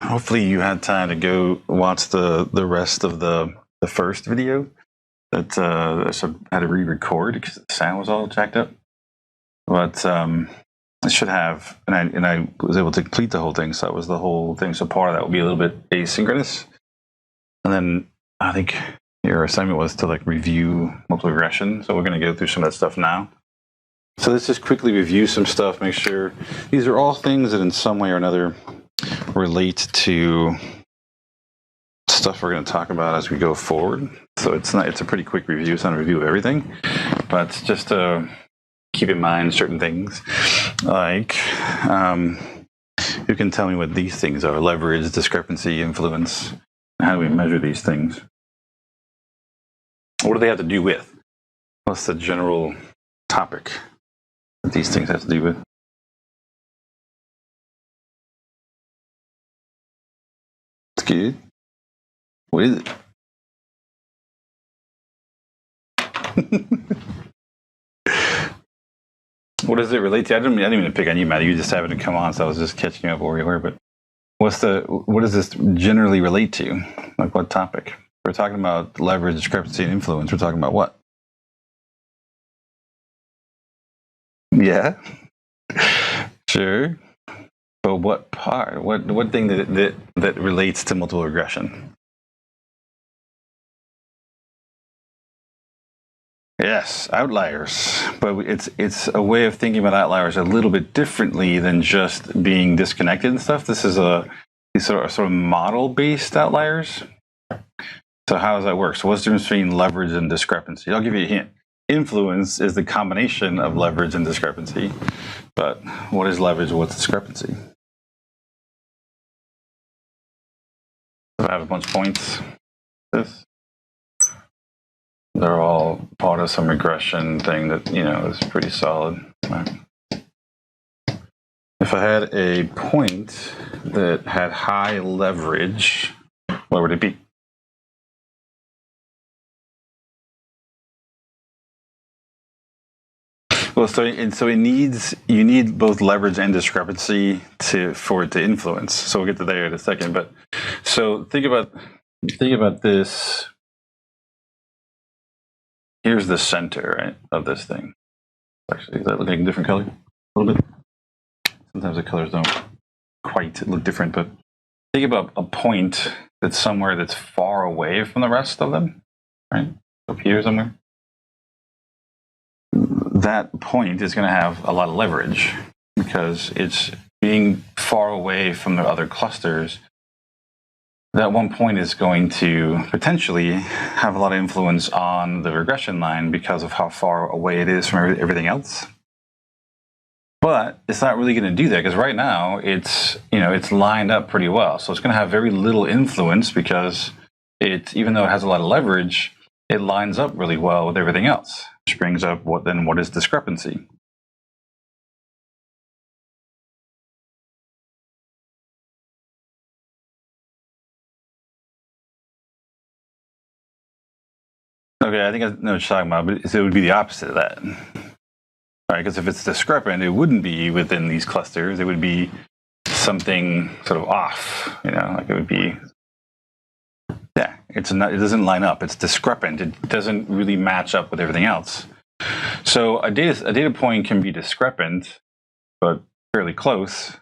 Hopefully you had time to go watch the rest of the first video that so I had to re-record because the sound was all jacked up. But I should have, and I was able to complete the whole thing, so that was the whole thing. So part of that will be a little bit asynchronous, and then I think your assignment was to like review multiple regression. So we're going to go through some of that stuff now. So let's just quickly review some stuff. Make sure these are all things that in some way or another relate to stuff we're going to talk about as we go forward. So it's a pretty quick review. It's not a review of everything, but just to keep in mind certain things, like you can tell me what these things are: leverage, discrepancy, influence. How do we measure these things? What do they have to do with? What's the general topic that these things have to do with? It's good. What is it? What does it relate to? I didn't even pick on you, Matt. You just happened to come on, so I was just catching up where you were. But what does this generally relate to? Like what topic? We're talking about leverage, discrepancy, and influence. We're talking about what? Yeah. Sure. But what part? What thing that relates to multiple regression? Yes, outliers. But it's a way of thinking about outliers a little bit differently than just being disconnected and stuff. This is these sort of model-based outliers. So how does that work? So what's the difference between leverage and discrepancy? I'll give you a hint. Influence is the combination of leverage and discrepancy. But what is leverage? What's discrepancy? So I have a bunch of points. They're all part of some regression thing that, is pretty solid. Right? If I had a point that had high leverage, what would it be? Well, so you need both leverage and discrepancy for it to influence. So we'll get to there in a second. But so think about this. Here's the center, right, of this thing. Actually, is that looking a different color? A little bit. Sometimes the colors don't quite look different, but think about a point that's somewhere that's far away from the rest of them, right? Up here somewhere. That point is going to have a lot of leverage because it's being far away from the other clusters. That one point is going to potentially have a lot of influence on the regression line because of how far away it is from everything else. But it's not really going to do that because right now it's lined up pretty well. So it's going to have very little influence because even though it has a lot of leverage, it lines up really well with everything else, which brings up what is discrepancy? Okay, I think I know what you're talking about, but it would be the opposite of that. Right, because if it's discrepant, it wouldn't be within these clusters. It would be something sort of off, like it would be, yeah, it doesn't line up. It's discrepant. It doesn't really match up with everything else. So a data point can be discrepant, but fairly close,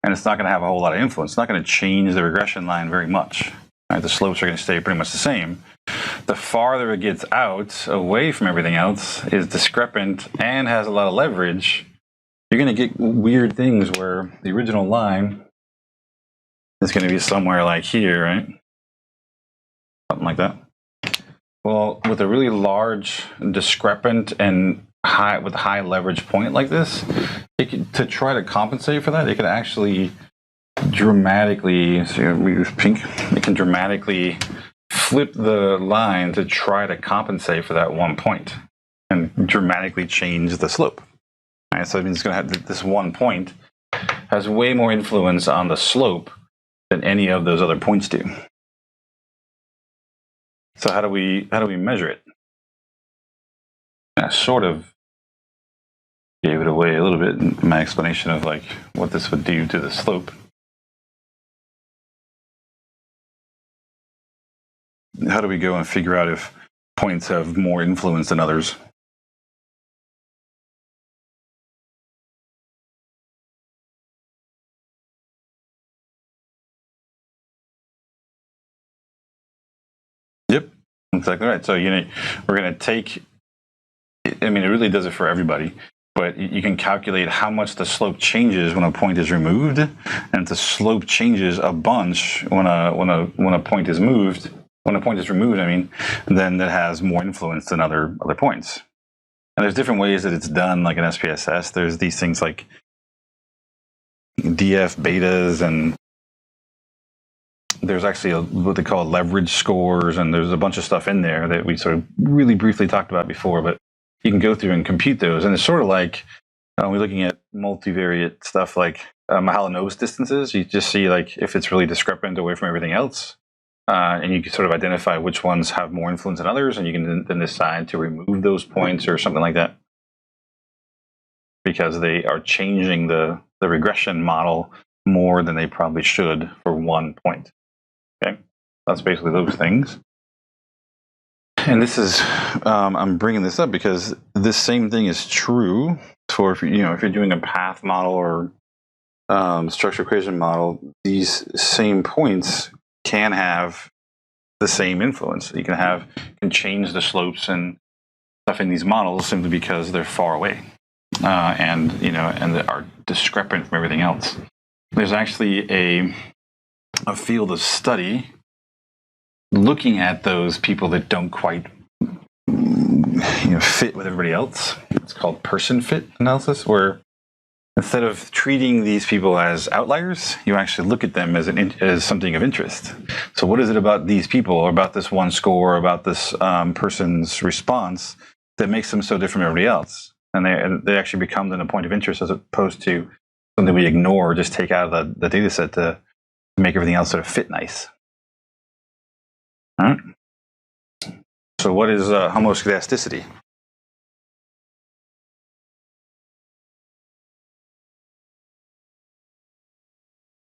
and it's not going to have a whole lot of influence. It's not going to change the regression line very much. Right? The slopes are going to stay pretty much the same. The farther it gets out, away from everything else, is discrepant and has a lot of leverage, you're going to get weird things where the original line is going to be somewhere like here, right? Something like that. Well, with a really large, discrepant, and high leverage point like this, to try to compensate for that, it could actually dramatically, so we use pink, it can dramatically flip the line to try to compensate for that one point and dramatically change the slope. All right, so it means it's going to have this one point has way more influence on the slope than any of those other points do. So how do we measure it? I sort of gave it away a little bit in my explanation of like what this would do to the slope. how do we go and figure out if points have more influence than others? Yep, exactly right. So, we're going to take, I mean, it really does it for everybody, but you can calculate how much the slope changes when a point is removed, and if the slope changes a bunch when a point is moved, when a point is removed, I mean, then that has more influence than other points. And there's different ways that it's done, like in SPSS. There's these things like DF betas, and there's actually what they call leverage scores, and there's a bunch of stuff in there that we sort of really briefly talked about before, but you can go through and compute those. And it's sort of like we're looking at multivariate stuff like Mahalanobis distances. You just see like if it's really discrepant away from everything else, and you can sort of identify which ones have more influence than others, and you can then decide to remove those points or something like that, because they are changing the regression model more than they probably should for one point. Okay, that's basically those things. And this is, I'm bringing this up because this same thing is true for if you're doing a path model or structure equation model. These same points can have the same influence. You can change the slopes and stuff in these models simply because they're far away, and they are discrepant from everything else. There's actually a field of study looking at those people that don't quite fit with everybody else. It's called person fit analysis, where instead of treating these people as outliers, you actually look at them as something of interest. So what is it about these people, or about this one score, or about this person's response that makes them so different from everybody else? And they actually become then a point of interest, as opposed to something we ignore or just take out of the data set to make everything else sort of fit nice. All right. So what is homoskedasticity?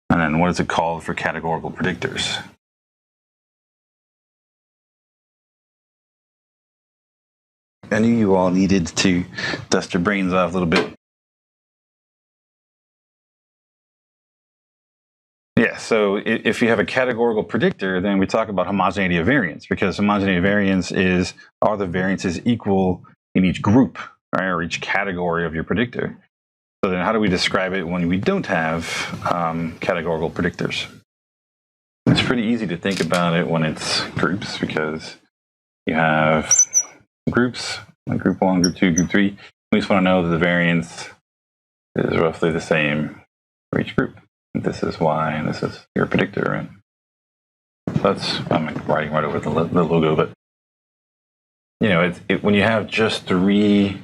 And then what is it called for categorical predictors? I knew you all needed to dust your brains off a little bit. Yeah, so if you have a categorical predictor, then we talk about homogeneity of variance, because homogeneity of variance is, are the variances equal in each group, right, or each category of your predictor? So then how do we describe it when we don't have categorical predictors? It's pretty easy to think about it when it's groups, because you have groups, like group 1, group 2, group 3. We just want to know that the variance is roughly the same for each group. This is Y, and this is your predictor, right? That's, I'm writing right over the logo, but when you have just 3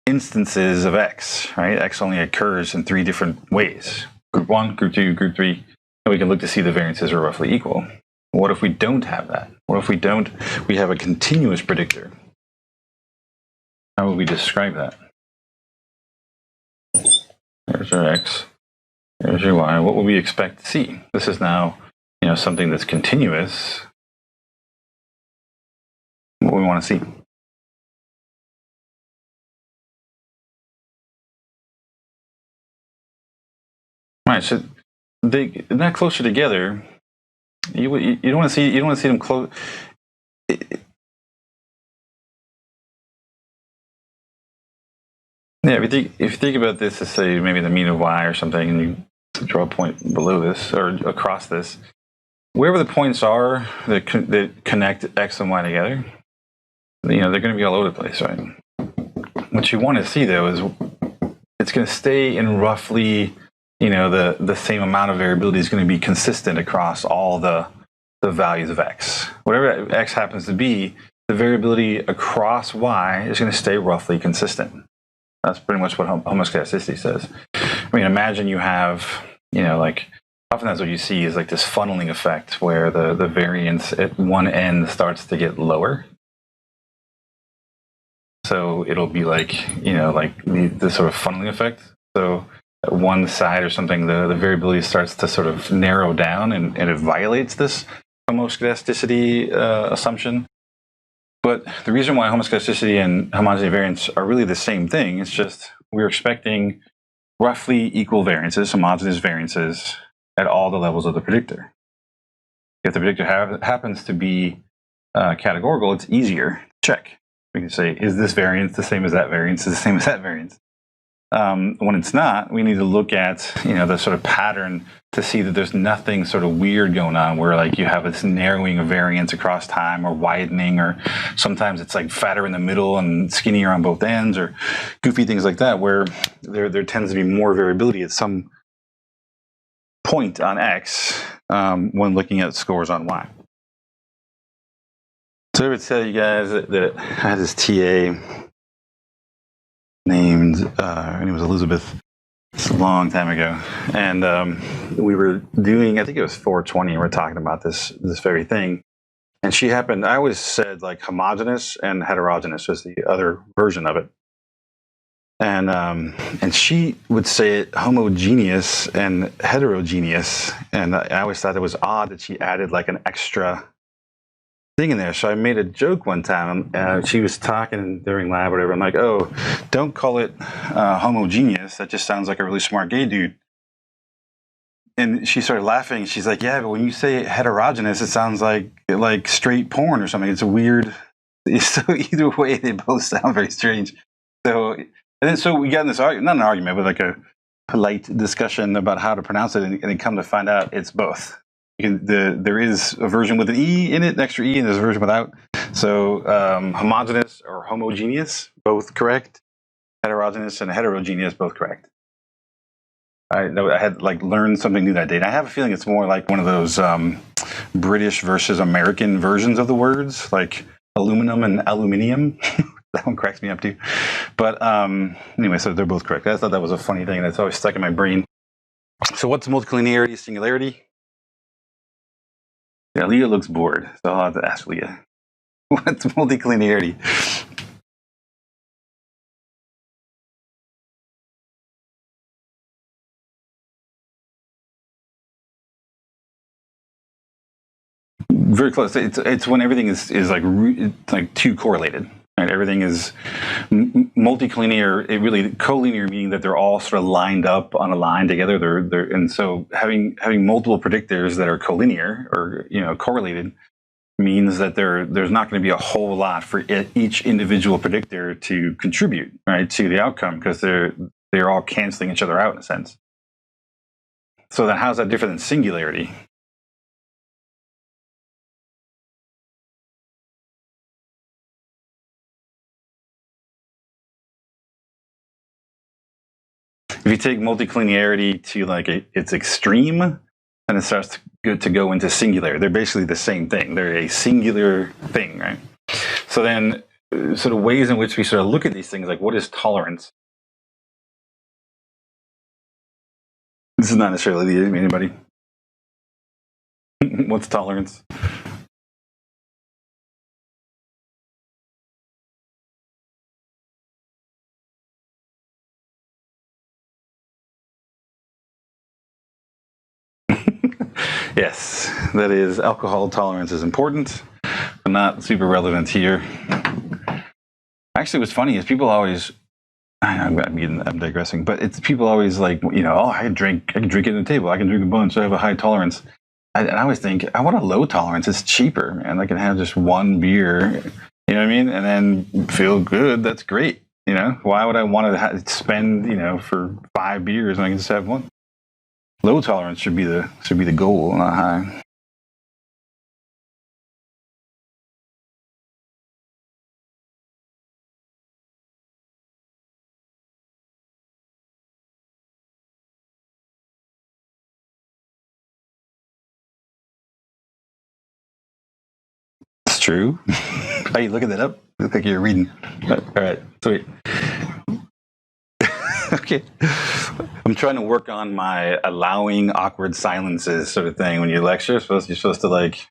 instances of X, right? X only occurs in 3 different ways: group 1, group 2, group 3, and we can look to see the variances are roughly equal. What if we don't have that? What if we have a continuous predictor? How would we describe that? There's our X. There's your Y. What would we expect to see? This is now, something that's continuous. What we want to see. All right, so they're not closer together. You don't want to see them close. Yeah, if you think about this as, say, maybe the mean of Y or something, and you draw a point below this or across this, wherever the points are that connect X and Y together, they're going to be all over the place, right? What you want to see, though, is it's going to stay in roughly, the same amount of variability is going to be consistent across all the values of X. Whatever X happens to be, the variability across Y is going to stay roughly consistent. That's pretty much what homoskedasticity says. I mean, imagine you have, often that's what you see is like this funneling effect where the variance at one end starts to get lower. So it'll be like, the sort of funneling effect. So at one side or something, the variability starts to sort of narrow down, and it violates this homoskedasticity assumption. But the reason why homoskedasticity and homogeneity variance are really the same thing, it's just we're expecting roughly equal variances, homogeneous variances, at all the levels of the predictor. If the predictor happens to be categorical, it's easier to check. We can say, is this variance the same as that variance? Is the same as that variance? When it's not, we need to look at the sort of pattern to see that there's nothing sort of weird going on where like you have this narrowing of variance across time or widening, or sometimes it's like fatter in the middle and skinnier on both ends, or goofy things like that where there tends to be more variability at some point on X when looking at scores on Y. So I would tell you guys that I had this TA named, her name was Elizabeth. It's a long time ago, and we were doing, I think it was 420, and we're talking about this very thing. And she happened, I always said like homogeneous and heterogeneous was the other version of it. And she would say it homogeneous and heterogeneous, and I always thought it was odd that she added like an extra thing in there. So I made a joke one time. She was talking during lab or whatever. I'm like, oh, don't call it homogeneous. That just sounds like a really smart gay dude. And she started laughing. She's like, yeah, but when you say heterogeneous, it sounds like straight porn or something. It's a weird. So either way, they both sound very strange. So we got in this argument, not an argument, but like a polite discussion about how to pronounce it, and then come to find out it's both. There is a version with an E in it, an extra E, and there's a version without. So homogeneous or homogeneous, both correct. Heterogeneous and heterogeneous, both correct. I had like learned something new that day. And I have a feeling it's more like one of those British versus American versions of the words, like aluminum and aluminium. That one cracks me up too. But anyway, so they're both correct. I thought that was a funny thing that's always stuck in my brain. So what's multiclinearity, singularity? Yeah, Leah looks bored, so I'll have to ask Leah. What's multiclinearity? Very close. It's when everything is like too correlated. Right? Everything is multiclinear. It really collinear, meaning that they're all sort of lined up on a line together. And so having multiple predictors that are collinear or correlated means that there's not going to be a whole lot for each individual predictor to contribute, right, to the outcome, because they're all canceling each other out in a sense. So then, how's that different than singularity? If you take multiclinearity to like its extreme, and it starts to go into singular. They're basically the same thing. They're a singular thing, right? So then, sort of ways in which we sort of look at these things, like what is tolerance? This is not necessarily anybody. What's tolerance? Yes, that is, alcohol tolerance is important, but not super relevant here. Actually, what's funny is people always, I'm digressing, but it's people always like, oh, I can drink at the table. I can drink a bunch. I have a high tolerance. And I always think, I want a low tolerance. It's cheaper, man. I can have just one beer, you know what I mean? And then feel good. That's great. Why would I want to spend, for 5 beers and I can just have one? Low tolerance should be the goal, not high. It's true. Are you looking that up? Look like you're reading. All right, sweet. Okay. I'm trying to work on my allowing awkward silences sort of thing when you lecture. You're supposed to like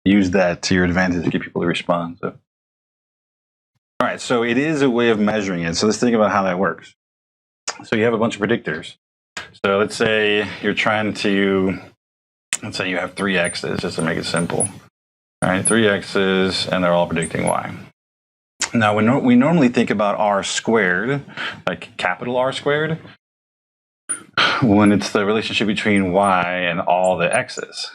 use that to your advantage to get people to respond. So. All right, so it is a way of measuring it. So let's think about how that works. So you have a bunch of predictors. So let's say you're trying to let's say you have 3 x's, just to make it simple. All right, 3 x's, and they're all predicting y. Now, when we normally think about r squared, like capital R squared, when it's the relationship between y and all the x's.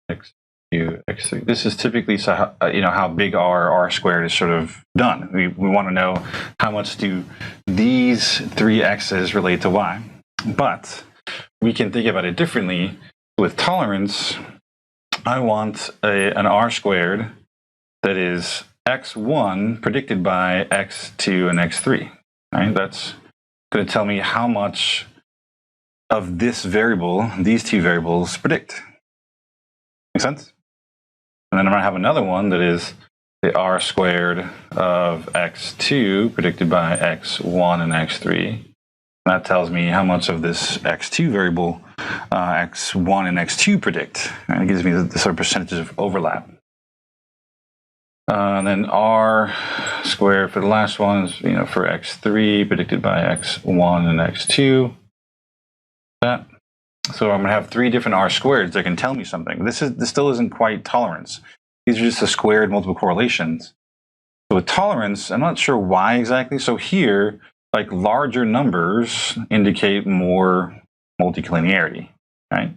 x2, x3. This is typically how big r squared is sort of done. We want to know how much do these 3 x's relate to y. But we can think about it differently. With tolerance, I want an r squared that is x1 predicted by x2 and x3. Right? That's going to tell me how much of this variable, these 2 variables, predict. Make sense? And then I'm going to have another one that is the r squared of x2 predicted by x1 and x3. That tells me how much of this x2 variable x1 and x2 predict. And it gives me the sort of percentages of overlap. And then r squared for the last one is, for x3 predicted by x1 and x2. That. So I'm going to have 3 different r squareds that can tell me something. This still isn't quite tolerance. These are just the squared multiple correlations. So with tolerance, I'm not sure why exactly. So here, like larger numbers indicate more multicollinearity, right?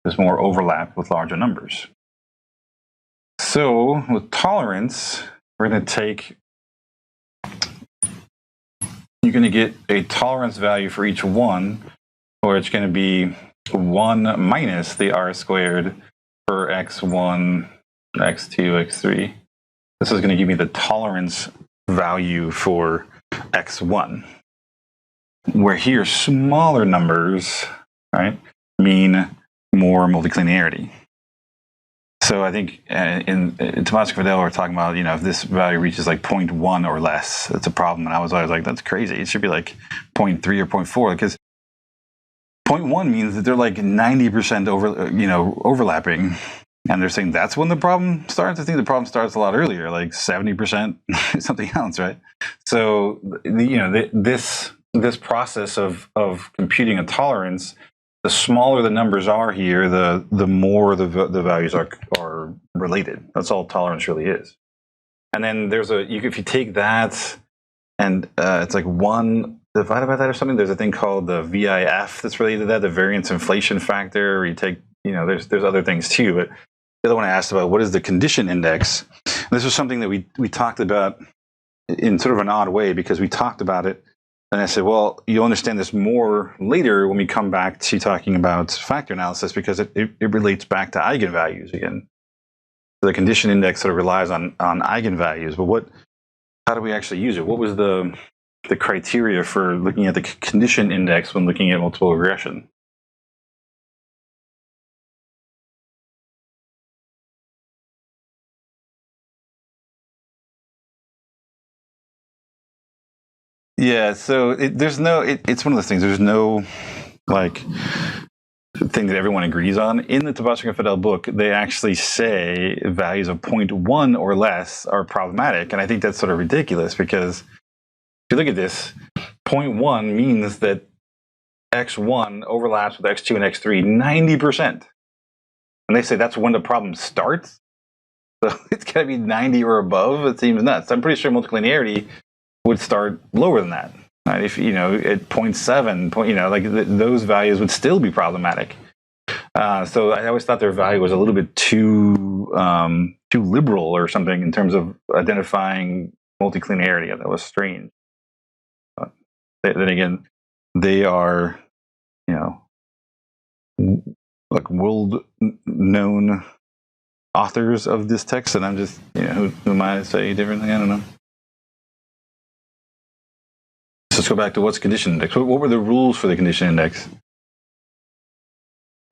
There's more overlap with larger numbers. So with tolerance, we're going to take, you're going to get a tolerance value for each one, or it's going to be 1 minus the r squared for x1, x2, x3. This is going to give me the tolerance value for x1, where here smaller numbers, right, mean more multicollinearity. So I think in Tomás and Fidel we're talking about, if this value reaches like 0.1 or less, that's a problem. And I was always like, that's crazy. It should be like 0.3 or 0.4, because 0.1 means that they're like 90% overlapping. And they're saying that's when the problem starts. I think the problem starts a lot earlier, like 70%, something else, right? So, this process of computing a tolerance, the smaller the numbers are here, the more the values are related. That's all tolerance really is. And then there's if you take that and it's like 1 divided by that or something, there's a thing called the VIF that's related to that, the variance inflation factor, where you take, there's other things too. But the other one I asked about, what is the condition index? And this was something that we talked about in sort of an odd way, because we talked about it. And I said, well, you'll understand this more later when we come back to talking about factor analysis, because it relates back to eigenvalues again. The condition index sort of relies on eigenvalues, but how do we actually use it? What was the criteria for looking at the condition index when looking at multiple regression? Yeah, so it's one of those things. There's no thing that everyone agrees on. In the Tomás and Fidel book, they actually say values of 0.1 or less are problematic. And I think that's sort of ridiculous, because if you look at this, 0.1 means that x1 overlaps with x2 and x3 90%. And they say that's when the problem starts. So it's got to be 90 or above. It seems nuts. I'm pretty sure multicollinearity would start lower than that. Right? If at 0.7, those values would still be problematic. So I always thought their value was a little bit too liberal or something in terms of identifying multicollinearity. That was strange. But then again, they are, like world-known authors of this text, and I'm just, who am I to say differently? I don't know. Let's go back to what's condition index. What were the rules for the condition index?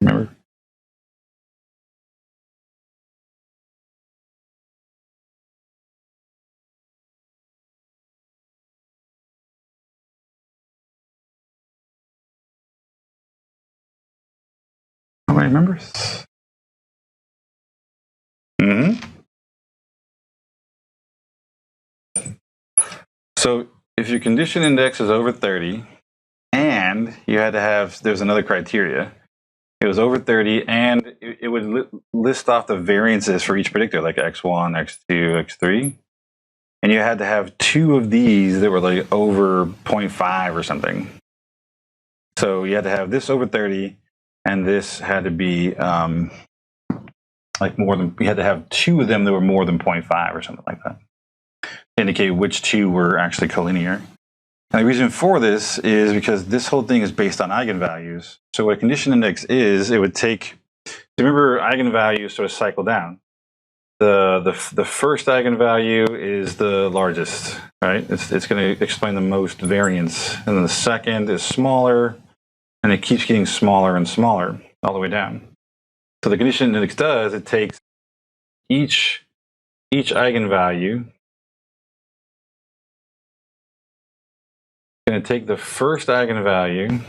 Remember? Nobody remembers? So if your condition index is over 30, and you had to have, there's another criteria, It was over 30, and it would list off the variances for each predictor, like x1, x2, x3. And you had to have 2 of these that were like over 0.5 or something. So you had to have this over 30, and this had to be like more than, you had to have 2 of them that were more than 0.5 or something like that, to indicate which 2 were actually collinear. And the reason for this is because this whole thing is based on eigenvalues. So what a condition index is, it would take, remember eigenvalues sort of cycle down. The first eigenvalue is the largest, right? It's going to explain the most variance. And then the second is smaller, and it keeps getting smaller and smaller all the way down. So the condition index does, it takes each eigenvalue, going to take the first eigenvalue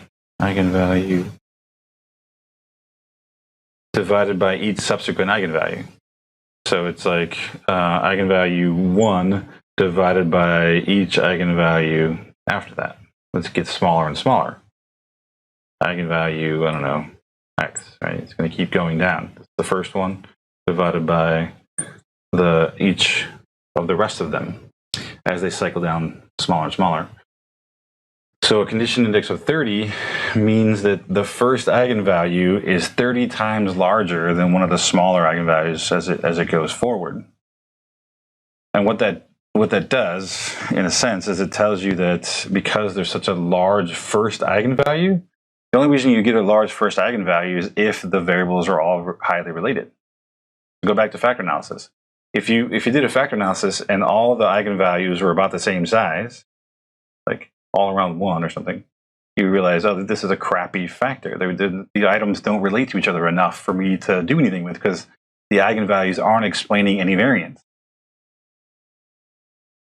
divided by each subsequent eigenvalue. So it's like eigenvalue 1 divided by each eigenvalue after that. Let's get smaller and smaller. Eigenvalue, I don't know, x, right? It's going to keep going down. It's the first one divided by each of the rest of them as they cycle down smaller and smaller. So a condition index of 30 means that the first eigenvalue is 30 times larger than one of the smaller eigenvalues as it goes forward. And what that does, in a sense, is it tells you that because there's such a large first eigenvalue, the only reason you get a large first eigenvalue is if the variables are all highly related. Go back to factor analysis. If you did a factor analysis and all the eigenvalues were about the same size, like all around 1 or something, you realize, oh, this is a crappy factor. The items don't relate to each other enough for me to do anything with because the eigenvalues aren't explaining any variance.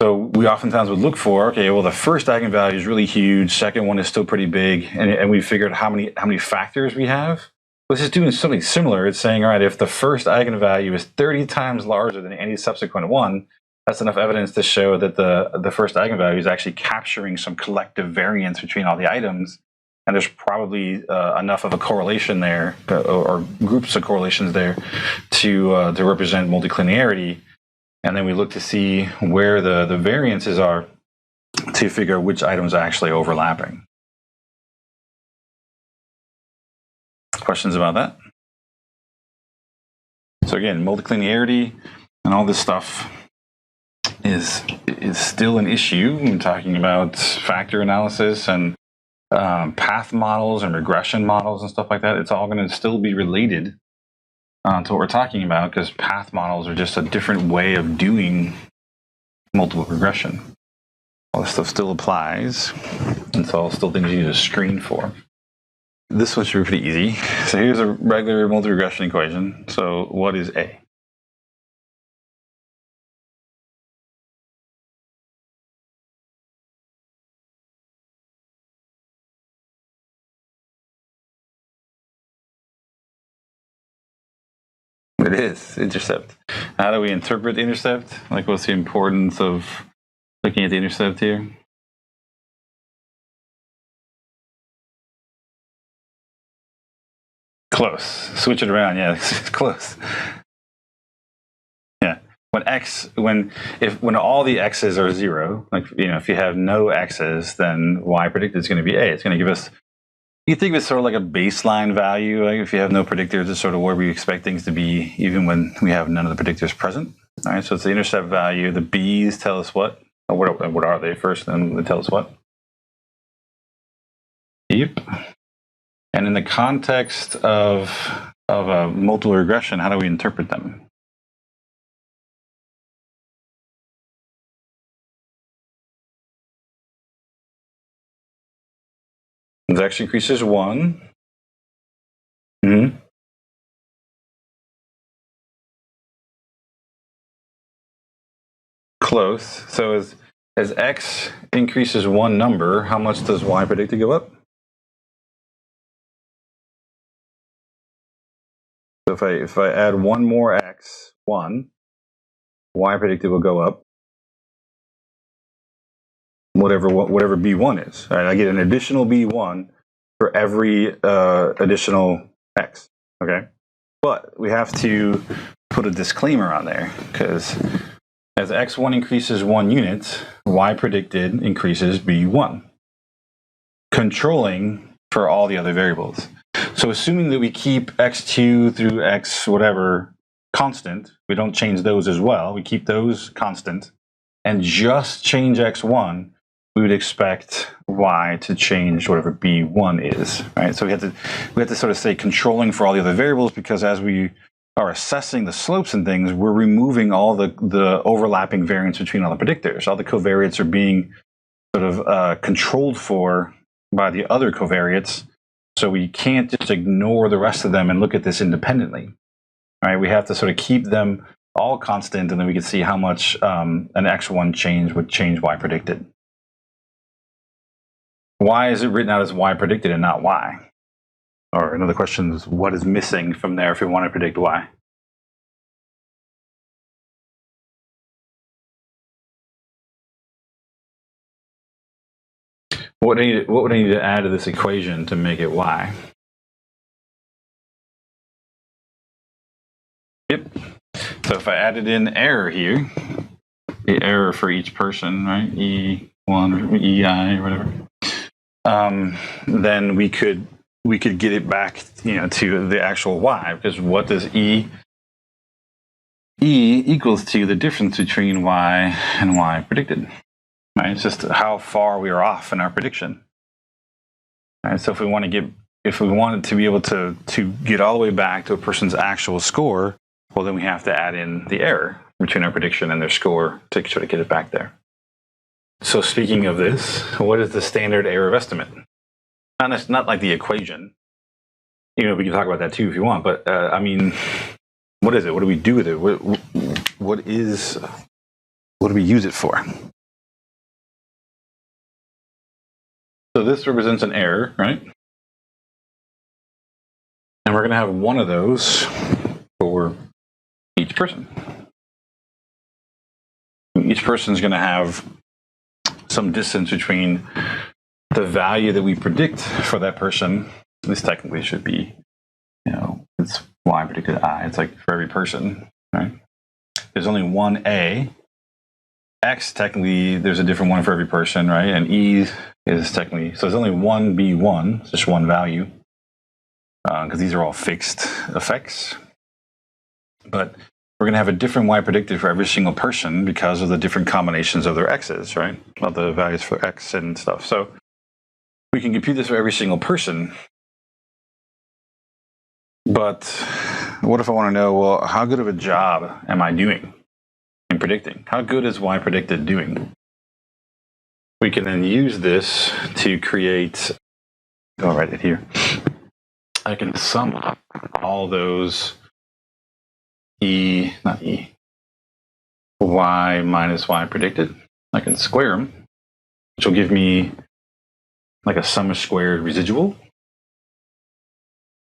So we oftentimes would look for, okay, well, the first eigenvalue is really huge, second one is still pretty big, and we figured how many factors we have. This is doing something similar. It's saying, all right, if the first eigenvalue is 30 times larger than any subsequent one, that's enough evidence to show that the first eigenvalue is actually capturing some collective variance between all the items. And there's probably enough of a correlation there, or groups of correlations there, to represent multiclinearity. And then we look to see where the variances are to figure out which items are actually overlapping. Questions about that? So again, multiclinearity and all this stuff is still an issue when talking about factor analysis and path models and regression models and stuff like that. It's all going to still be related to what we're talking about, because path models are just a different way of doing multiple regression. All this stuff still applies. It's all still things you need to screen for. This one should be pretty easy. So here's a regular multi-regression equation. So what is A? It is intercept. How do we interpret the intercept? Like, what's the importance of looking at the intercept here? Close. Switch it around. Yeah, it's close. Yeah. When all the x's are 0, like, if you have no x's, then y predicted is going to be A. It's going to give us, you think of it sort of like a baseline value. Like if you have no predictors, it's sort of where we expect things to be, even when we have none of the predictors present. All right, so it's the intercept value. The b's tell us what? Or what are they first? And they tell us what? Yep. And in the context of a multiple regression, how do we interpret them? This actually increases 1. Mm-hmm. Close. So as x increases 1 number, how much does y predicted go up? So if I add 1 more x, 1, y predicted will go up. Whatever b1 is. All right, I get an additional b1 for every additional x. Okay, but we have to put a disclaimer on there, because as x1 increases 1 unit, y predicted increases b1, controlling for all the other variables. So assuming that we keep x2 through x whatever constant, we don't change those as well, we keep those constant, and just change x1, we would expect y to change whatever b1 is, right? So we have to sort of say controlling for all the other variables, because as we are assessing the slopes and things, we're removing all the overlapping variance between all the predictors. All the covariates are being sort of controlled for by the other covariates, so we can't just ignore the rest of them and look at this independently, right? We have to sort of keep them all constant, and then we can see how much an x1 change would change y predicted. Why is it written out as y predicted and not y? Or another question is, what is missing from there if we want to predict y? What would I need to add to this equation to make it y? Yep. So if I added in error here, the error for each person, right? E1 or EI or whatever. Then we could get it back, to the actual y, because what does E equals to the difference between y and y predicted, right? It's just how far we are off in our prediction. Right? So if we wanted to be able to get all the way back to a person's actual score, well, then we have to add in the error between our prediction and their score to sort of get it back there. So speaking of this, what is the standard error of estimate? Not like the equation. We can talk about that too if you want, but I mean, what is it? What do we do with it? What do we use it for? So this represents an error, right? And we're going to have one of those for each person. Each person is going to have some distance between the value that we predict for that person. This technically should be, it's y predicted I. It's like for every person, right? There's only one A. X, technically, there's a different one for every person, right? And E is technically, so there's only one B1, it's just one value, because these are all fixed effects. But we're going to have a different y predicted for every single person because of the different combinations of their x's, right? Of the values for x and stuff. So we can compute this for every single person. But what if I want to know, well, how good of a job am I doing in predicting? How good is y predicted doing? We can then use this to create, I'll write it here. I can sum up all those y minus y predicted. I can square them, which will give me like a sum of squared residual.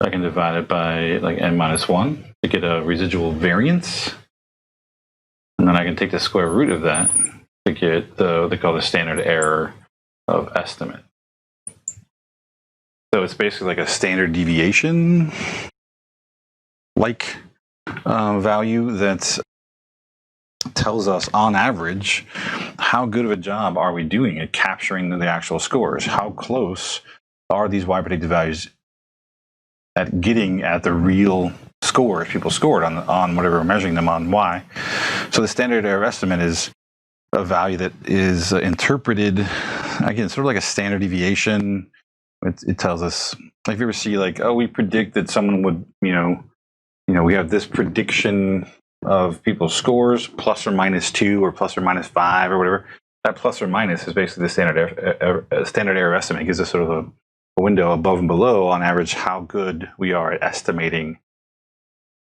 I can divide it by like n minus 1 to get a residual variance. And then I can take the square root of that to get what they call the standard error of estimate. So it's basically like a standard deviation like value that tells us on average how good of a job are we doing at capturing the actual scores. How close are these y predicted values at getting at the real score if people scored on whatever we're measuring them on y. So the standard error estimate is a value that is interpreted, again, sort of like a standard deviation. It tells us, like if you ever see like, oh, we predict that someone would, we have this prediction of people's scores, plus or minus 2 or plus or minus 5 or whatever. That plus or minus is basically the standard error estimate. It gives us sort of a window above and below on average how good we are at estimating,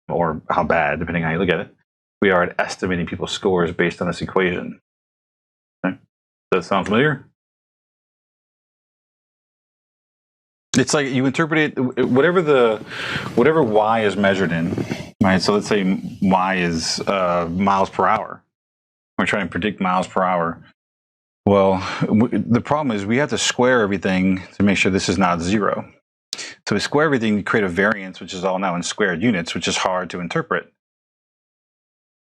or how bad, depending on how you look at it, we are at estimating people's scores based on this equation. Okay. Does that sound familiar? It's like you interpret it, whatever y is measured in, right? So let's say y is miles per hour. We're trying to predict miles per hour. Well, the problem is we have to square everything to make sure this is not 0. So we square everything to create a variance, which is all now in squared units, which is hard to interpret.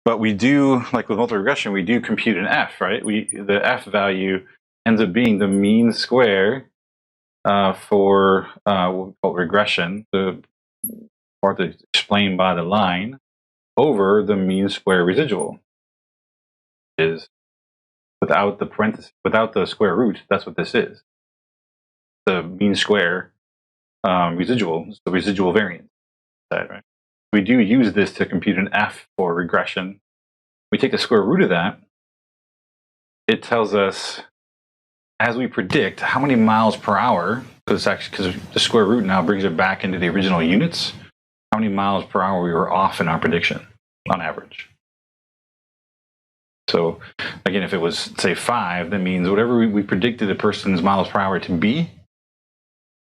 But we do, like with multiple regression, we do compute an f, right? The f value ends up being the mean square for what we call regression, the part that's explained by the line, over the mean square residual. Is without the parenthesis, without the square root, that's what this is. The mean square residual, the residual variance. Right? We do use this to compute an f for regression. We take the square root of that. It tells us, as we predict, how many miles per hour, because the square root now brings it back into the original units, how many miles per hour we were off in our prediction on average. So again, if it was, say, 5, that means whatever we predicted a person's miles per hour to be,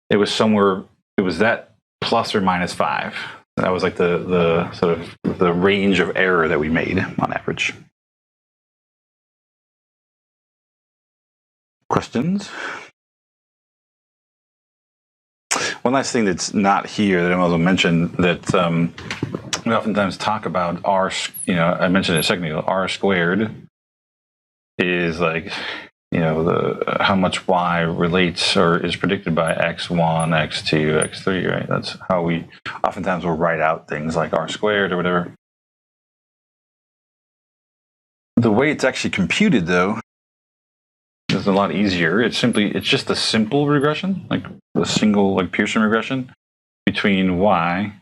it was that plus or minus 5. That was like the sort of the range of error that we made on average. Questions? One last thing that's not here that I might as well mention that we oftentimes talk about R, I mentioned it a second ago, R squared is like, how much Y relates or is predicted by X1, X2, X3, right? That's how we oftentimes will write out things like R squared or whatever. The way it's actually computed, though, is a lot easier. It's just a simple regression, like a single, like Pearson regression between Y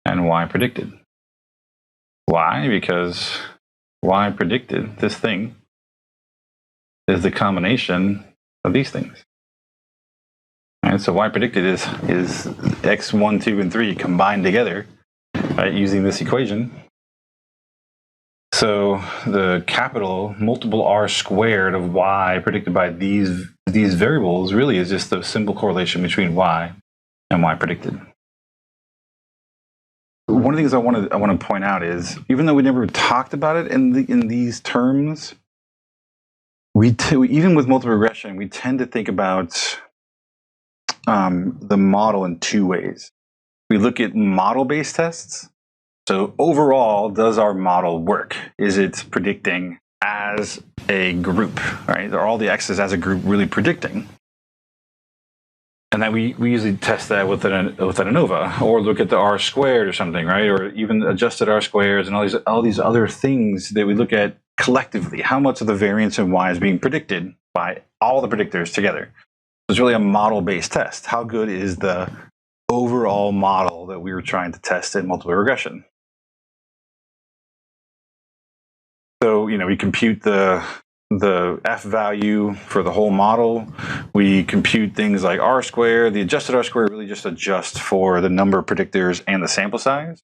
and Y predicted. Why? Because Y predicted, this thing, is the combination of these things. And so Y predicted is X1, 2, and 3 combined together, right, using this equation. So the capital multiple R squared of Y predicted by these variables really is just the simple correlation between Y and Y predicted. One of the things I want to point out is, even though we never talked about it in these terms, even with multiple regression, we tend to think about the model in two ways. We look at model-based tests. So overall, does our model work? Is it predicting as a group, right? Are all the X's as a group really predicting? And then we usually test that with an ANOVA, or look at the R squared or something, right? Or even adjusted R squares and all these other things that we look at collectively. How much of the variance in Y is being predicted by all the predictors together? It's really a model-based test. How good is the overall model that we were trying to test in multiple regression? So, we compute the F value for the whole model. We compute things like R squared. The adjusted R squared really just adjusts for the number of predictors and the sample size,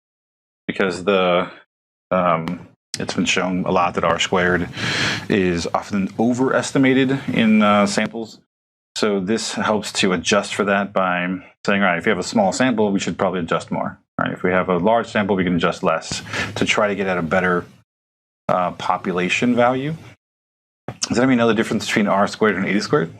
because it's been shown a lot that R squared is often overestimated in samples. So this helps to adjust for that by saying, all right, if you have a small sample, we should probably adjust more. Right? If we have a large sample, we can adjust less to try to get at a better population value. Does anybody know the difference between R squared and eta squared?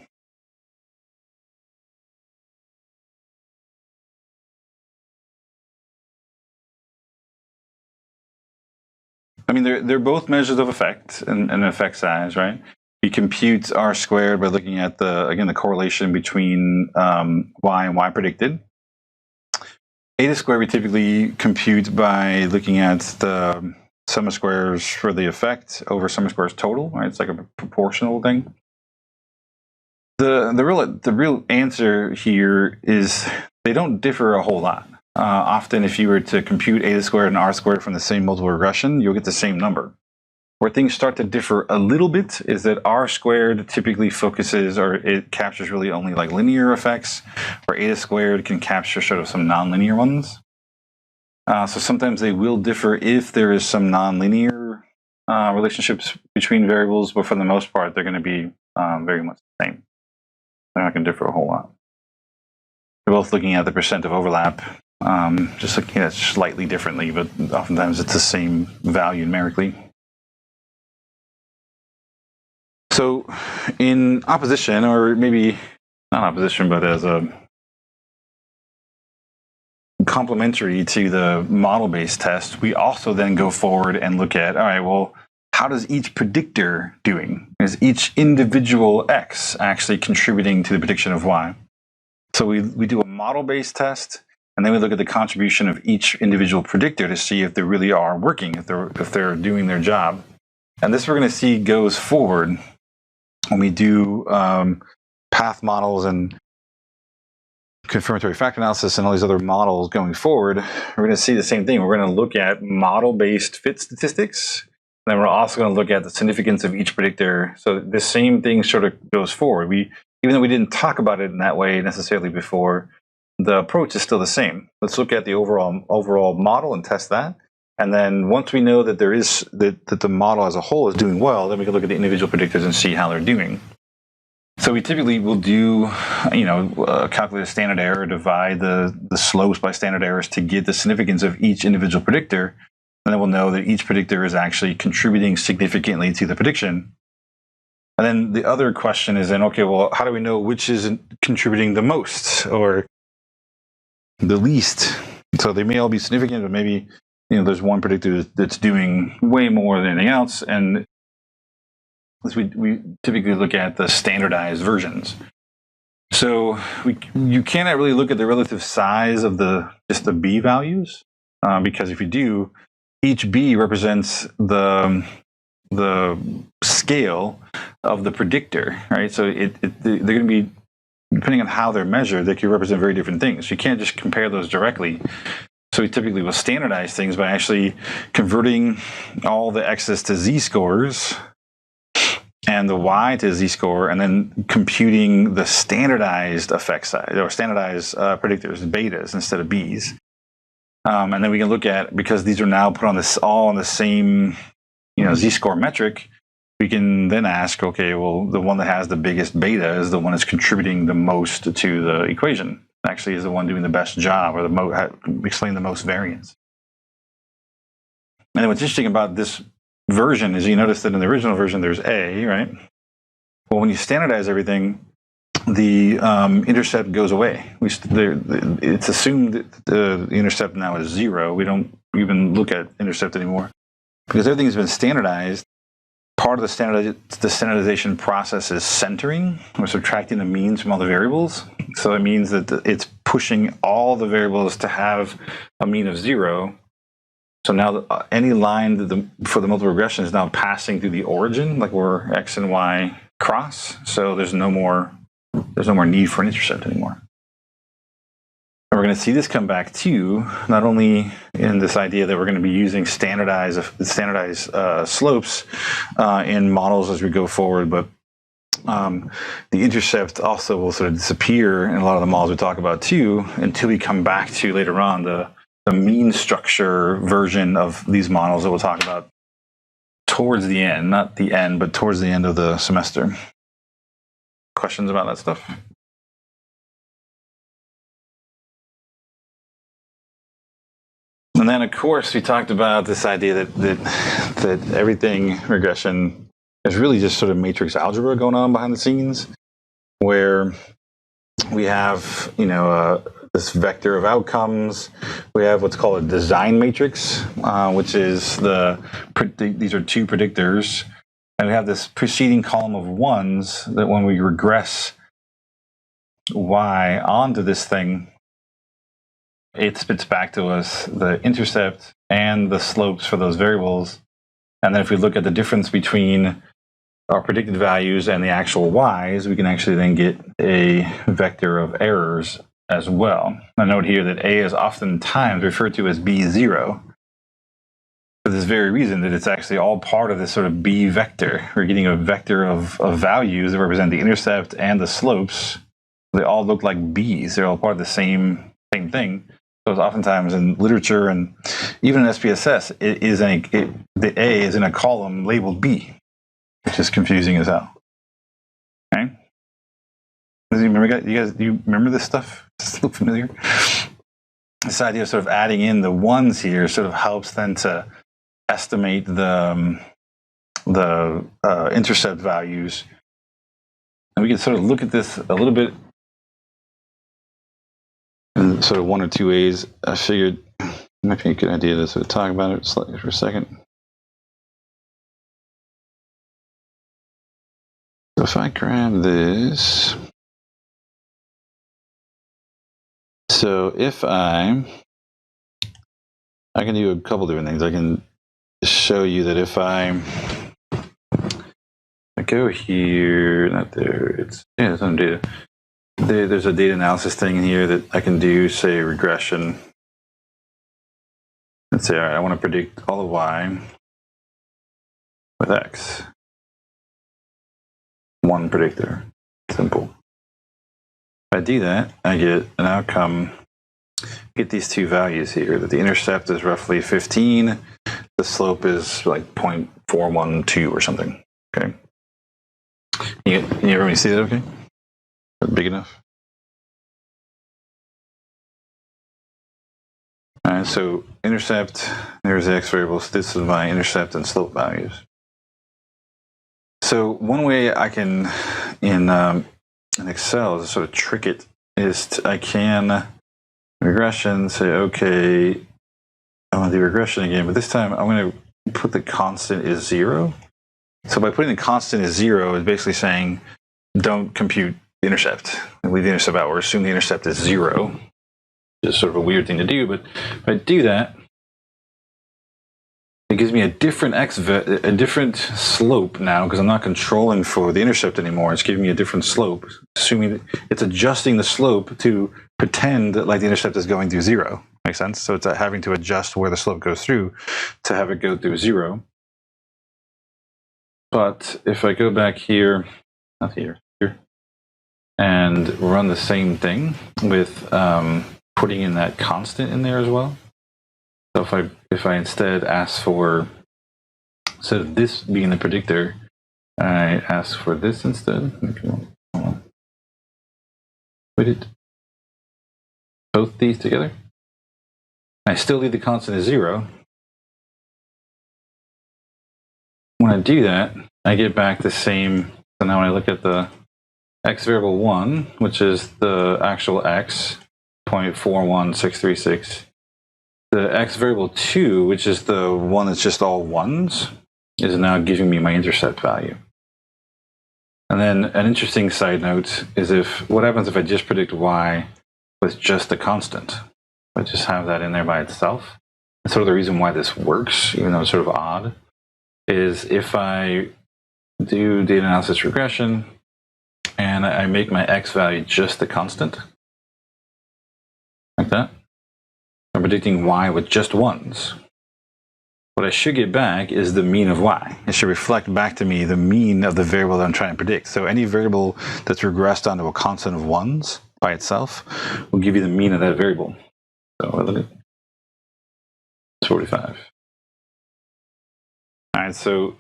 I mean, they're both measures of effect and effect size, right? We compute R squared by looking at the correlation between Y and Y predicted. Eta squared we typically compute by looking at the sum of squares for the effect over sum of squares total, right? It's like a proportional thing. The real answer here is they don't differ a whole lot. Often, if you were to compute eta squared and R squared from the same multiple regression, you'll get the same number. Where things start to differ a little bit is that R squared typically focuses, or it captures really only like linear effects, where eta squared can capture sort of some nonlinear ones. So sometimes they will differ if there is some nonlinear relationships between variables, but for the most part, they're going to be very much the same. They're not going to differ a whole lot. They're both looking at the percent of overlap, just looking at it slightly differently, but oftentimes it's the same value numerically. So in opposition, or maybe not opposition, but as a complementary to the model-based test, we also then go forward and look at, all right, well, how does each predictor doing? Is each individual X actually contributing to the prediction of Y? So we do a model-based test, and then we look at the contribution of each individual predictor to see if they really are working, if they're doing their job. And this we're going to see goes forward when we do path models and confirmatory factor analysis and all these other models going forward. We're going to see the same thing. We're going to look at model-based fit statistics. And then we're also going to look at the significance of each predictor. So the same thing sort of goes forward. Even though we didn't talk about it in that way necessarily before, the approach is still the same. Let's look at the overall model and test that. And then once we know that that the model as a whole is doing well, then we can look at the individual predictors and see how they're doing. So we typically will do, calculate a standard error, divide the slopes by standard errors to get the significance of each individual predictor. And then we'll know that each predictor is actually contributing significantly to the prediction. And then the other question is then, okay, well, how do we know which isn't contributing the most or the least? So they may all be significant, but maybe there's one predictor that's doing way more than anything else. And we typically look at the standardized versions. So you cannot really look at the relative size of just the B values, because if you do, each B represents the scale of the predictor, right? So they're going to be, depending on how they're measured, they can represent very different things. You can't just compare those directly. So we typically will standardize things by actually converting all the X's to Z-scores and the Y to Z-score, and then computing the standardized effect size or standardized predictors, betas instead of B's. And then we can look at, because these are now put on all on the same Z-score metric, we can then ask, okay, well, the one that has the biggest beta is the one that's contributing the most to the equation. Actually is the one doing the best job or explaining the most variance. And then what's interesting about this version is you notice that in the original version there's A, right? Well, when you standardize everything, the intercept goes away. It's assumed that the intercept now is 0. We don't even look at intercept anymore because everything's been standardized. Part of the standardization process is centering. We're subtracting the means from all the variables. So it means that it's pushing all the variables to have a mean of 0. So now any line for the multiple regression is now passing through the origin, like where X and Y cross. So there's no more need for an intercept anymore. And we're going to see this come back too, not only in this idea that we're going to be using standardized slopes in models as we go forward, but the intercept also will sort of disappear in a lot of the models we talk about too, until we come back to later on the mean structure version of these models that we'll talk about towards the end, not the end, but towards the end of the semester. Questions about that stuff? And then, of course, we talked about this idea that everything regression is really just sort of matrix algebra going on behind the scenes, where we have, this vector of outcomes. We have what's called a design matrix, which is these are two predictors, and we have this preceding column of ones that when we regress Y onto this thing, it spits back to us the intercept and the slopes for those variables. And then if we look at the difference between our predicted values and the actual Y's, we can actually then get a vector of errors as well. I note here that A is oftentimes referred to as B0 for this very reason, that it's actually all part of this sort of B vector. We're getting a vector of values that represent the intercept and the slopes. They all look like B's. They're all part of the same thing. So it's oftentimes in literature and even in SPSS, the A is in a column labeled B, which is confusing as hell. Okay? Do you remember this stuff? Does this look familiar? This idea of sort of adding in the ones here sort of helps then to estimate the intercept values. And we can sort of look at this a little bit in sort of one or two ways. I figured it might be a good idea to sort of talk about it slightly for a second. So if I grab this, so if I can do a couple different things. I can show you that if I go here, not there, it's some data. There's a data analysis thing in here that I can do, say regression. Let's say, all right, I want to predict all of y with x. One predictor, simple. If I do that, I get an outcome, get these two values here, that the intercept is roughly 15, the slope is like 0.412 or something, okay? Can you everybody see that okay? Is that big enough? All right, so intercept, there's the x variables, this is my intercept and slope values. So one way I can, in Excel, to sort of trick it, is I can regression, say, okay, I want to do regression again, but this time I'm going to put the constant is 0. So by putting the constant is 0, it's basically saying don't compute the intercept. Leave the intercept out, or assume the intercept is 0. It's sort of a weird thing to do, but if I do that, it gives me a different slope now, because I'm not controlling for the intercept anymore. It's giving me a different slope, assuming it's adjusting the slope to pretend that like the intercept is going through 0. Makes sense? So it's having to adjust where the slope goes through to have it go through 0. But if I go back here, not here, here, and run the same thing with putting in that constant in there as well. So if I instead ask for, instead of this being the predictor, I ask for this instead. Hold on. Put it, both these together. I still leave the constant as 0. When I do that, I get back the same. So now when I look at the x variable 1, which is the actual x, 0.41636, the x variable 2, which is the one that's just all ones, is now giving me my intercept value. And then an interesting side note is what happens if I just predict y with just the constant? I just have that in there by itself. And sort of the reason why this works, even though it's sort of odd, is if I do data analysis regression and I make my x value just the constant, like that, I'm predicting y with just ones. What I should get back is the mean of y. It should reflect back to me the mean of the variable that I'm trying to predict. So any variable that's regressed onto a constant of ones by itself will give you the mean of that variable. So look at 45. All right, so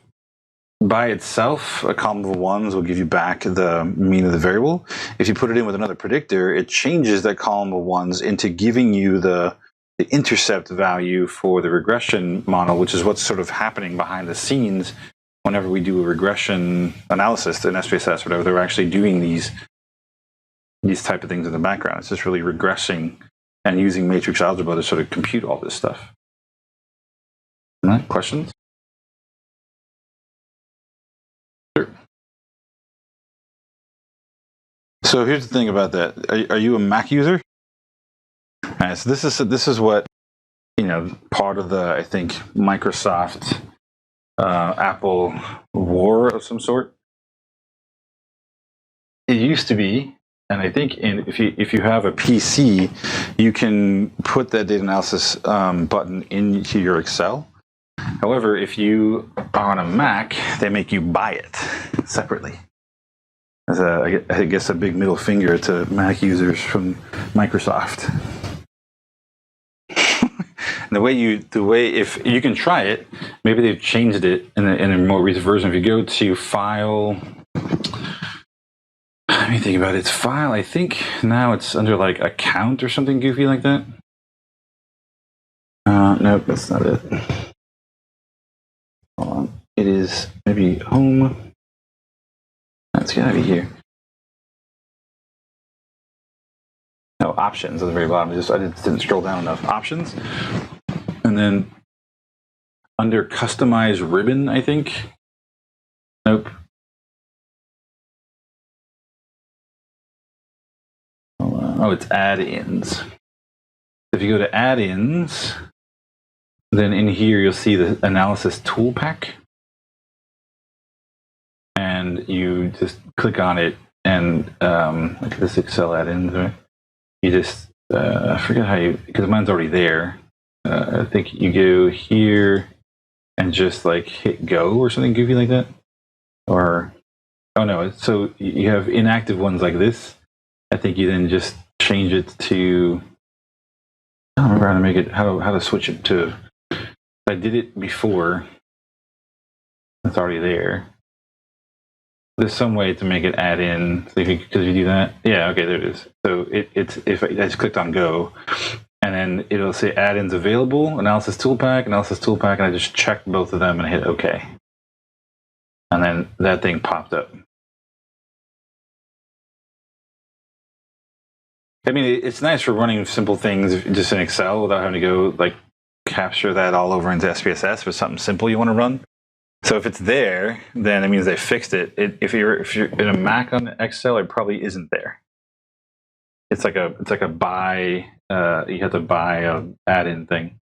by itself, a column of ones will give you back the mean of the variable. If you put it in with another predictor, it changes that column of ones into giving you the intercept value for the regression model, which is what's sort of happening behind the scenes whenever we do a regression analysis in SPSS or whatever. They're actually doing these type of things in the background. It's just really regressing and using matrix algebra to sort of compute all this stuff. All right, questions? Sure. So here's the thing about that. Are you a Mac user? All right, so this is what, part of the, I think, Microsoft Apple war of some sort. It used to be, and I think if you have a PC, you can put that data analysis button into your Excel. However, if you are on a Mac, they make you buy it separately. As I guess a big middle finger to Mac users from Microsoft. And the way if you can try it, maybe they've changed it in a more recent version. If you go to File, let me think about it. It's File. I think now it's under like Account or something goofy like that. Nope, that's not it. Hold on. It is maybe Home. That's gotta be here. No, options at the very bottom. I just didn't scroll down enough. Options. And then under customize ribbon, I think. Nope. Oh, it's add-ins. If you go to add-ins, then in here you'll see the analysis tool pack. And you just click on it and look at this Excel add-ins, right? You just, I forget how you, because mine's already there. I think you go here and just like hit go or something goofy like that. Or, oh no, so you have inactive ones like this. I think you then just change it to, I don't remember how to make it, how to switch it to, I did it before. It's already there. There's some way to make it add in. So if you do that, yeah, okay, there it is. So it's if I just clicked on go, and then it'll say add-ins available, analysis toolpack, and I just checked both of them and hit OK, and then that thing popped up. I mean, it's nice for running simple things just in Excel without having to go like capture that all over into SPSS for something simple you want to run. So if it's there, then it means they fixed it. If you're in a Mac on Excel, it probably isn't there. It's like a buy. You have to buy a add-in thing.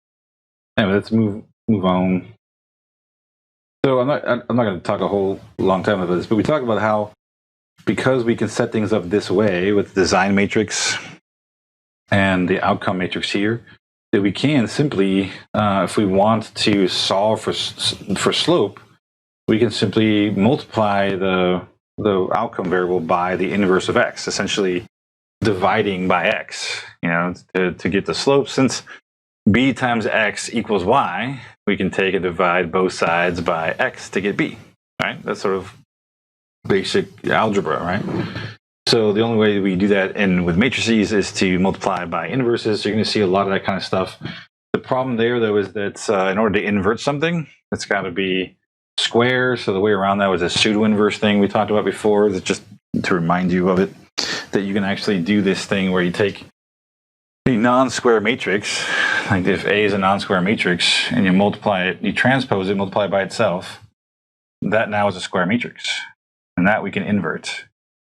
Anyway, let's move on. So I'm not going to talk a whole long time about this, but we talk about how because we can set things up this way with the design matrix and the outcome matrix here, that we can simply, if we want to solve for slope, we can simply multiply the outcome variable by the inverse of x, essentially dividing by x, to get the slope. Since b times x equals y, we can take and divide both sides by x to get b, right? That's sort of basic algebra, right? So the only way we do that with matrices is to multiply by inverses. So you're going to see a lot of that kind of stuff. The problem there, though, is that in order to invert something, it's got to be square. So the way around that was a pseudo-inverse thing we talked about before. That's just to remind you of it, that you can actually do this thing where you take a non-square matrix, like if A is a non-square matrix, and you multiply it, you transpose it, multiply it by itself, that now is a square matrix. And that we can invert.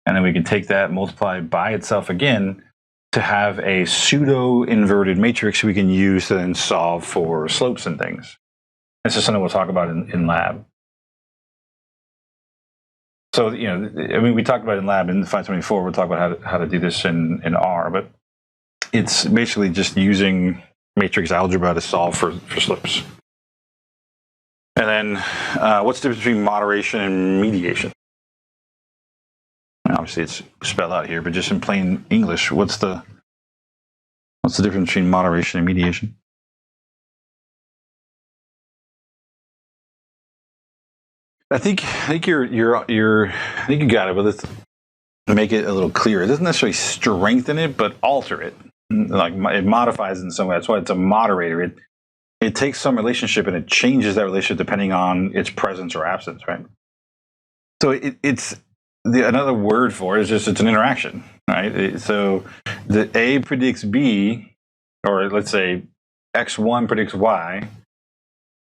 And then we can take that, multiply by itself again to have a pseudo-inverted matrix we can use to then solve for slopes and things. This is something we'll talk about in lab. So, we talked about in lab in 524, we'll talk about how to do this in R, but it's basically just using matrix algebra to solve for slopes. And then what's the difference between moderation and mediation? Obviously, it's spelled out here, but just in plain English, what's the difference between moderation and mediation? I think you got it, but let's make it a little clearer. It doesn't necessarily strengthen it, but alter it. Like it modifies it in some way. That's why it's a moderator. It takes some relationship and it changes that relationship depending on its presence or absence, right? So it's another word for it is just it's an interaction, right? So the A predicts B, or let's say X1 predicts Y,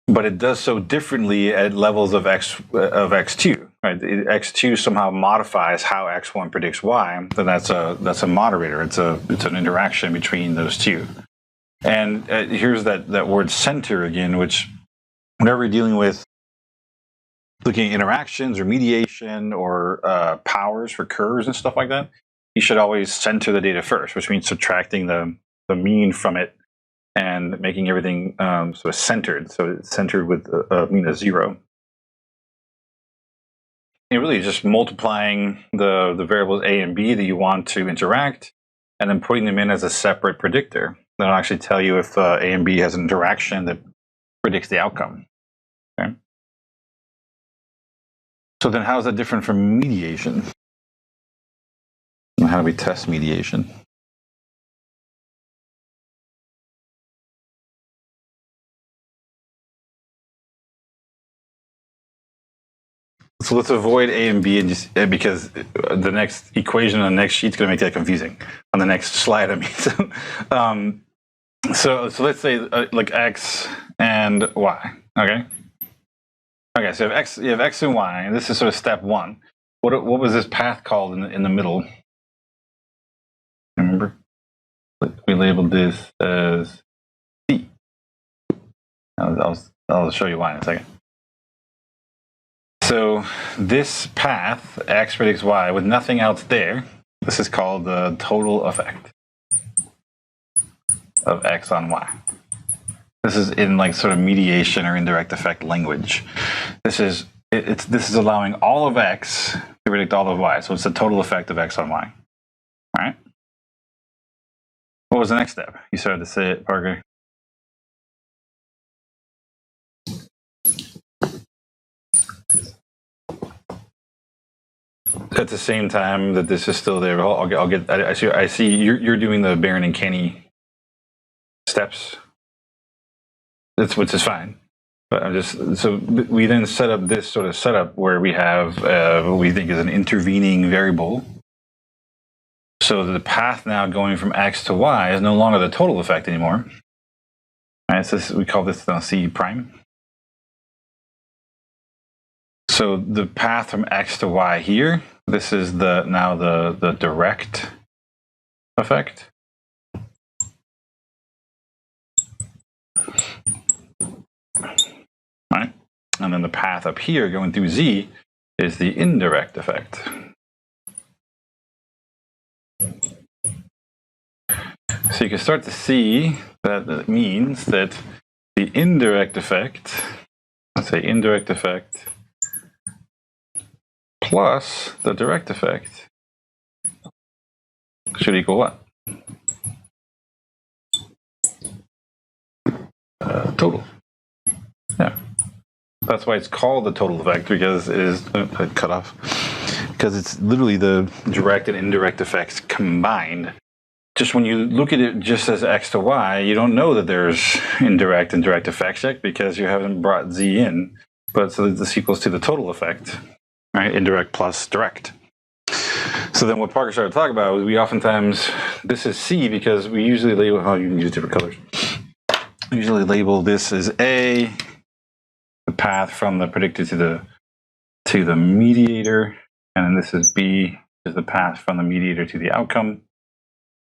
but it does so differently at levels of X2, right? X2 somehow modifies how X1 predicts Y, then that's a moderator. It's an interaction between those two. And here's that word center again, which whenever you're dealing with looking at interactions or mediation or powers for curves and stuff like that, you should always center the data first, which means subtracting the mean from it and making everything sort of centered. So it's centered with a mean of 0. And really just multiplying the variables A and B that you want to interact and then putting them in as a separate predictor. That'll actually tell you if A and B has an interaction that predicts the outcome. Okay. So then how is that different from mediation? And how do we test mediation? So let's avoid A and B, and just because the next equation on the next sheet is going to make that confusing. On the next slide, I mean. So let's say like X and Y. Okay. Okay. So you have X and Y, and this is sort of step one. What was this path called in the middle? Remember, we labeled this as C. I'll show you why in a second. So this path, X predicts Y, with nothing else there, this is called the total effect of X on Y. This is in like sort of mediation or indirect effect language. This is allowing all of X to predict all of Y. So it's the total effect of X on Y. All right. What was the next step? You started to say it, Parker. At the same time that this is still there, I see you're doing the Barron and Kenny steps. Which is fine. But we then set up this sort of setup where we have what we think is an intervening variable. So the path now going from X to Y is no longer the total effect anymore. All right, so we call this C prime. So the path from X to Y here, this is now the direct effect. Right? And then the path up here going through Z is the indirect effect. So you can start to see that it means that the indirect effect, let's say indirect effect plus the direct effect should equal what? Total. Yeah. That's why it's called the total effect, because it is cut off. Because it's literally the direct and indirect effects combined. Just when you look at it just as X to Y, you don't know that there's indirect and direct effects yet because you haven't brought Z in. But so this equals to the total effect, right? Indirect plus direct. So then what Parker started to talk about was we oftentimes, this is C because we usually label, oh, you can use different colors. We usually label this as A, the path from the predictor to the mediator, and then this is B, is the path from the mediator to the outcome.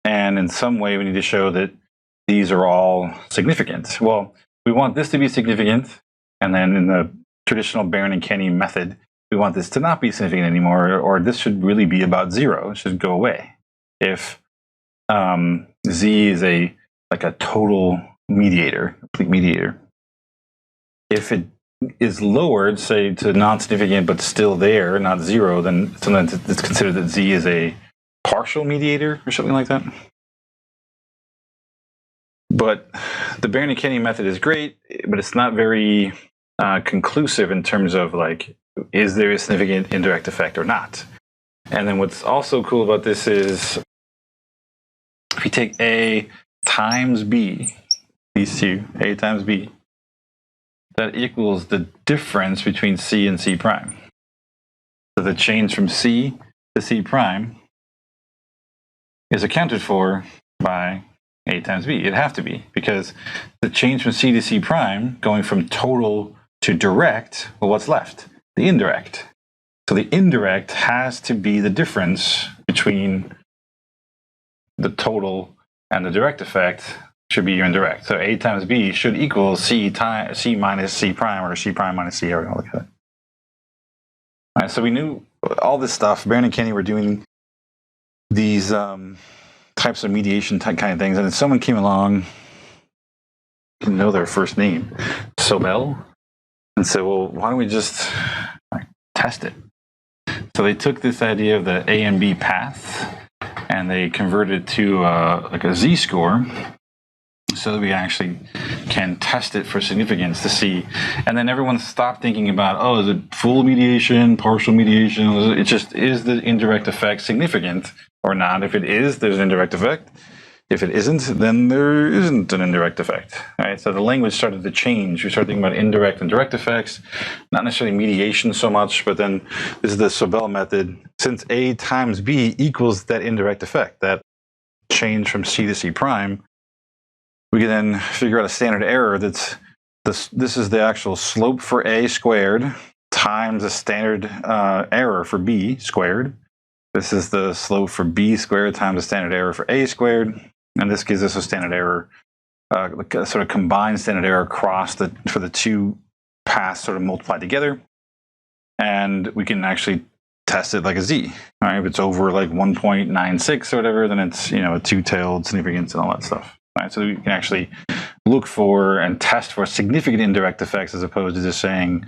And in some way, we need to show that these are all significant. Well, we want this to be significant, and then in the traditional Barron and Kenny method, we want this to not be significant anymore, or this should really be about 0. It should go away. If Z is like a total mediator, complete mediator. If it is lowered, say, to non-significant but still there, not 0, then sometimes it's considered that Z is a partial mediator or something like that. But the Barron and Kenny method is great, but it's not very conclusive in terms of like, is there a significant indirect effect or not? And then what's also cool about this is if you take A times B, these two, A times B, that equals the difference between C and C prime. So the change from C to C prime is accounted for by A times B. It'd have to be, because the change from C to C prime, going from total to direct, well, what's left? The indirect. So the indirect has to be the difference between the total and the direct effect should be your indirect. So A times B should equal C minus C prime, or C prime minus C, or look at it. All right, so we knew all this stuff. Barron and Kenny were doing these types of mediation type kind of things, and then someone came along, didn't know their first name, Sobel, and said, well, why don't we just test it? So they took this idea of the A and B path, and they converted it to like a Z-score, so that we actually can test it for significance to see. And then everyone stopped thinking about, oh, is it full mediation, partial mediation? It just, is the indirect effect significant or not? If it is, there's an indirect effect. If it isn't, then there isn't an indirect effect. Right? So the language started to change. We started thinking about indirect and direct effects, not necessarily mediation so much, but then this is the Sobel method. Since A times B equals that indirect effect, that change from C to C prime, we can then figure out a standard error that's this is the actual slope for A squared times the standard error for B squared. This is the slope for B squared times the standard error for A squared. And this gives us a standard error, sort of combined standard error across for the two paths sort of multiplied together. And we can actually test it like a Z. Right? If it's over like 1.96 or whatever, then it's, you know, a two-tailed significance and all that stuff. Right? So we can actually look for and test for significant indirect effects as opposed to just saying,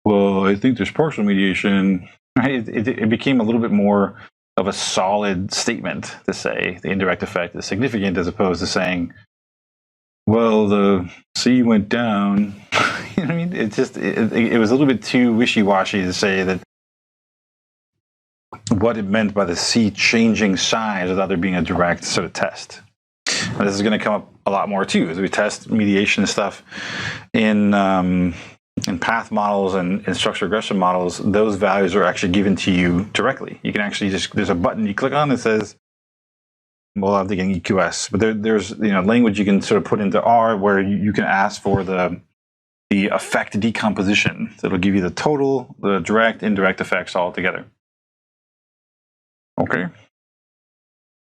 well, I think there's partial mediation. Right? It became a little bit more of a solid statement to say the indirect effect is significant as opposed to saying, well, the C went down. You know what I mean? It just, it was a little bit too wishy-washy to say that what it meant by the C changing size without there being a direct sort of test. And this is going to come up a lot more too as we test mediation stuff in path models and in structural regression models. Those values are actually given to you directly. You can actually just, there's a button you click on that says, well, I'm thinking EQS, but there's, you know, language you can sort of put into R where you can ask for the effect decomposition. So it'll give you the total, the direct, indirect effects all together. Okay.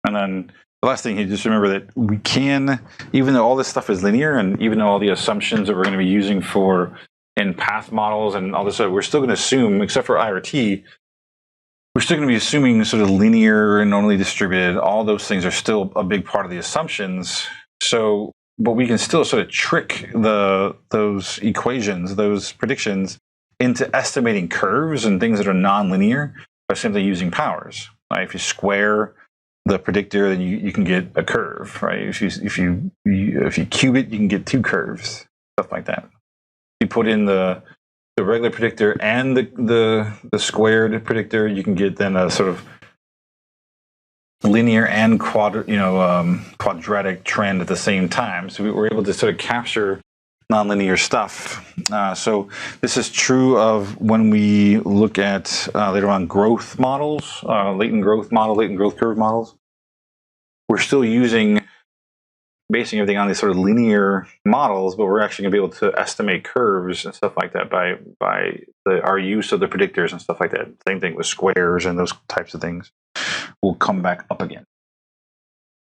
And then the last thing, just remember that we can, even though all this stuff is linear and even though all the assumptions that we're going to be using for in path models and all this stuff, we're still going to assume, except for I or T, we're still going to be assuming sort of linear and normally distributed. All those things are still a big part of the assumptions. So, but we can still sort of trick those equations, those predictions, into estimating curves and things that are nonlinear by simply using powers. Right? If you square the predictor, then you can get a curve. Right? If you cube it, you can get two curves, stuff like that. You put in the regular predictor and the squared predictor, you can get then a sort of linear and quadratic trend at the same time. So we were able to sort of capture nonlinear stuff. So this is true of when we look at later on growth models, latent growth curve models. We're still basing everything on these sort of linear models, but we're actually going to be able to estimate curves and stuff like that by our use of the predictors and stuff like that. Same thing with squares and those types of things will come back up again.